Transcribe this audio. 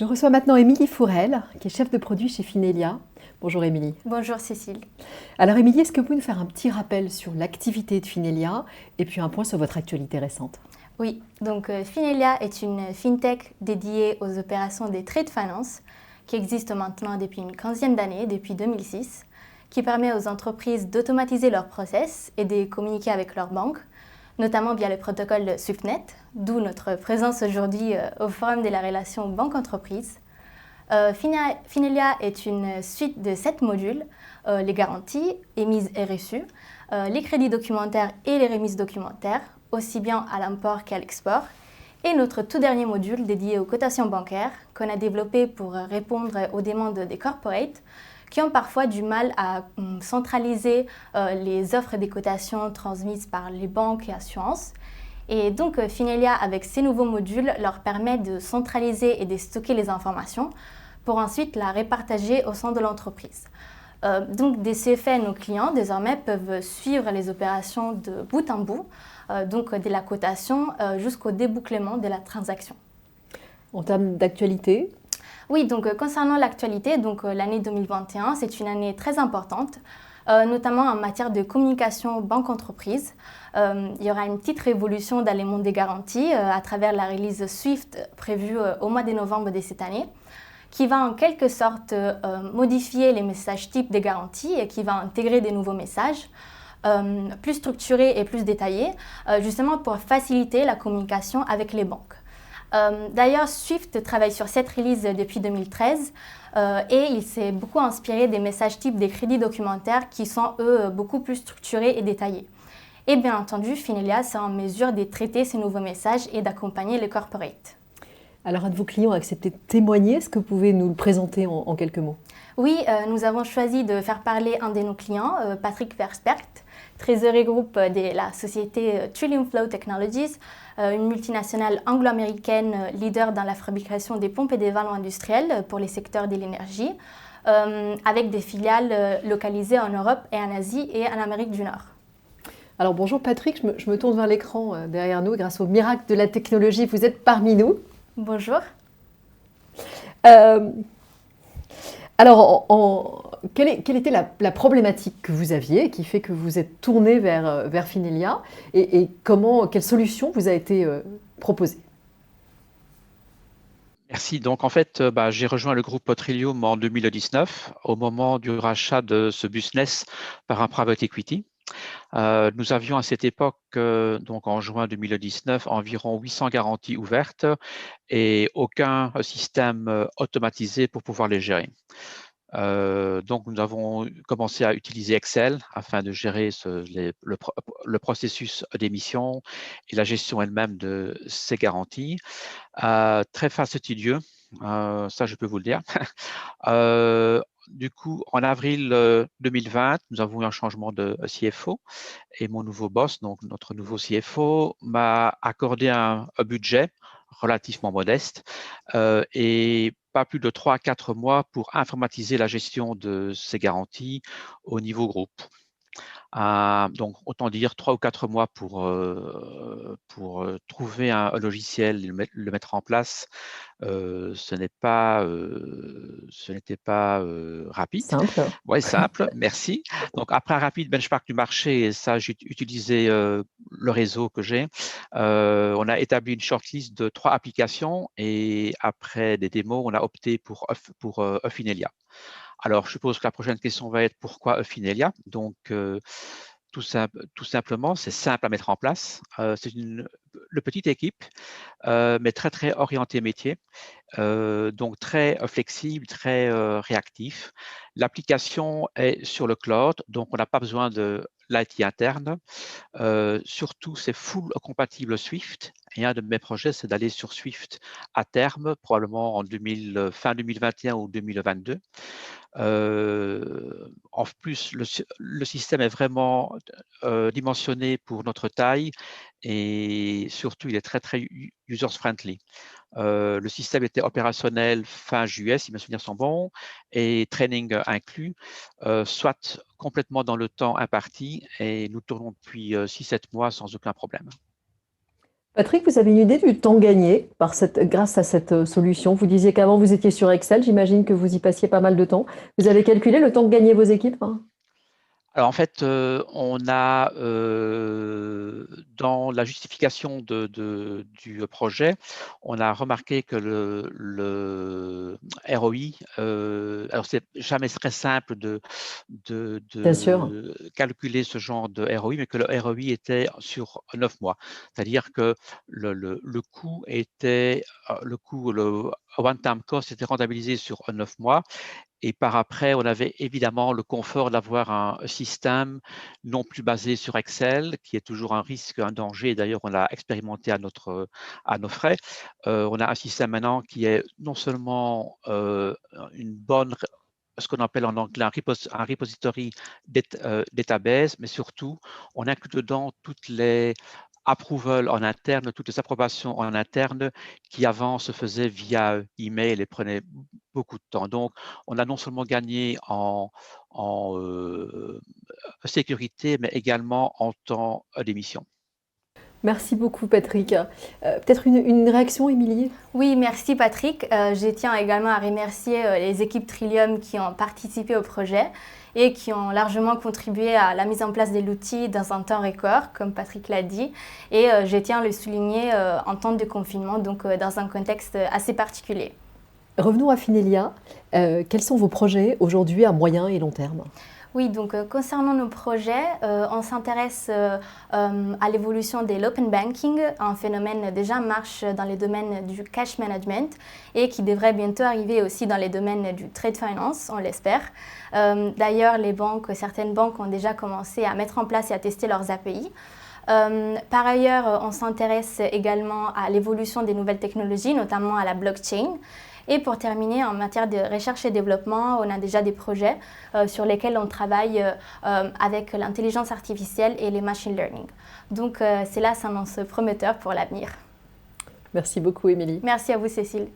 Je reçois maintenant Émilie Fourel, qui est chef de produit chez Finelia. Bonjour Émilie. Bonjour Cécile. Alors Émilie, est-ce que vous pouvez nous faire un petit rappel sur l'activité de Finelia et puis un point sur votre actualité récente? Oui, donc Finelia est une fintech dédiée aux opérations des trade finance qui existe maintenant depuis une quinzaine d'années, depuis 2006, qui permet aux entreprises d'automatiser leurs process et de communiquer avec leurs banques, notamment via le protocole SwiftNet, d'où notre présence aujourd'hui au Forum de la relation banque-entreprise. Finelia est une suite de 7 modules, les garanties, émises et reçues, les crédits documentaires et les remises documentaires, aussi bien à l'import qu'à l'export, et notre tout dernier module dédié aux cotations bancaires qu'on a développé pour répondre aux demandes des corporates qui ont parfois du mal à centraliser les offres des cotations transmises par les banques et assurances. Et donc Finelia, avec ces nouveaux modules, leur permet de centraliser et de stocker les informations pour ensuite la répartager au sein de l'entreprise. Donc de ces faits, nos clients désormais peuvent suivre les opérations de bout en bout, donc de la cotation jusqu'au débouclement de la transaction. En termes d'actualité? Oui, donc concernant l'actualité, donc l'année 2021, c'est une année très importante, notamment en matière de communication banque-entreprise. Il y aura une petite révolution dans les mondes des garanties à travers la release Swift prévue au mois de novembre de cette année, qui va en quelque sorte modifier les messages types des garanties et qui va intégrer des nouveaux messages plus structurés et plus détaillés, justement pour faciliter la communication avec les banques. D'ailleurs, Swift travaille sur cette release depuis 2013 et il s'est beaucoup inspiré des messages types des crédits documentaires qui sont, eux, beaucoup plus structurés et détaillés. Et bien entendu, Finelia est en mesure de traiter ces nouveaux messages et d'accompagner les corporates. Alors un de vos clients a accepté de témoigner. Est-ce que vous pouvez nous le présenter en quelques mots? Oui, nous avons choisi de faire parler un de nos clients, Patrick Verspert, trésorier groupe de la société Trillium Flow Technologies, une multinationale anglo-américaine leader dans la fabrication des pompes et des vallons industriels pour les secteurs de l'énergie, avec des filiales localisées en Europe et en Asie et en Amérique du Nord. Alors bonjour Patrick, je me tourne vers l'écran derrière nous. Grâce au miracle de la technologie, vous êtes parmi nous. Bonjour. Alors, quelle était la problématique que vous aviez qui fait que vous êtes tourné vers Finelia et quelle solution vous a été proposée? Merci. Donc, en fait, j'ai rejoint le groupe Trillium en 2019 au moment du rachat de ce business par un private equity. Nous avions à cette époque, donc en juin 2019, environ 800 garanties ouvertes et aucun système automatisé pour pouvoir les gérer. Donc, nous avons commencé à utiliser Excel afin de gérer le processus d'émission et la gestion elle-même de ces garanties. Très fastidieux, ça je peux vous le dire. Du coup, en avril 2020, nous avons eu un changement de CFO et mon nouveau boss, donc notre nouveau CFO, m'a accordé un budget relativement modeste et pas plus de 3 à 4 mois pour informatiser la gestion de ces garanties au niveau groupe. Donc, autant dire 3 ou 4 mois pour trouver un logiciel, le mettre en place. Ce n'était pas rapide. Simple. Oui, simple, merci. Donc, après un rapide benchmark du marché, et ça, j'ai utilisé le réseau que j'ai. On a établi une shortlist de 3 applications et après des démos, on a opté pour Finelia. Alors, je suppose que la prochaine question va être pourquoi Finelia? Donc, tout simplement, c'est simple à mettre en place. C'est une petite équipe, mais très, très orientée métier. Donc, très flexible, très réactif. L'application est sur le cloud, donc on n'a pas besoin de l'IT interne. Surtout, c'est full compatible Swift. Et un de mes projets, c'est d'aller sur Swift à terme, probablement en fin 2021 ou 2022. En plus, le système est vraiment dimensionné pour notre taille et surtout, il est très, très user-friendly. Le système était opérationnel fin juillet, si mes souvenirs sont bons, et training inclus, soit complètement dans le temps imparti, et nous tournons depuis 6-7 mois sans aucun problème. Patrick, vous avez une idée du temps gagné grâce à cette solution? Vous disiez qu'avant vous étiez sur Excel, j'imagine que vous y passiez pas mal de temps. Vous avez calculé le temps que gagnaient vos équipes, hein? Alors en fait, on a dans la justification du projet, on a remarqué que le ROI, alors c'est jamais très simple Bien sûr. de calculer ce genre de ROI, mais que le ROI était sur 9 mois. C'est-à-dire que le coût était, le one-time cost était rentabilisé sur 9 mois. Et par après, on avait évidemment le confort d'avoir un système non plus basé sur Excel, qui est toujours un risque, un danger. D'ailleurs, on l'a expérimenté à nos frais. On a un système maintenant qui est non seulement une bonne, ce qu'on appelle en anglais un repository database, mais surtout, on inclut dedans toutes les approval en interne, toutes les approbations en interne qui avant se faisaient via email et prenaient beaucoup de temps. Donc, on a non seulement gagné en sécurité, mais également en temps d'émission. Merci beaucoup, Patrick. Peut-être une réaction, Émilie? Oui, merci Patrick. Je tiens également à remercier les équipes Trillium qui ont participé au projet et qui ont largement contribué à la mise en place de l'outil dans un temps record, comme Patrick l'a dit. Et je tiens à le souligner en temps de confinement, donc dans un contexte assez particulier. Revenons à Finelia. Quels sont vos projets aujourd'hui à moyen et long terme? Oui, donc concernant nos projets, on s'intéresse à l'évolution de l'open banking, un phénomène déjà en marche dans les domaines du cash management et qui devrait bientôt arriver aussi dans les domaines du trade finance, on l'espère. D'ailleurs, certaines banques ont déjà commencé à mettre en place et à tester leurs API. Par ailleurs, on s'intéresse également à l'évolution des nouvelles technologies, notamment à la blockchain. Et pour terminer, en matière de recherche et développement, on a déjà des projets sur lesquels on travaille avec l'intelligence artificielle et les machine learning. Donc cela s'annonce prometteur pour l'avenir. Merci beaucoup, Émilie. Merci à vous, Cécile.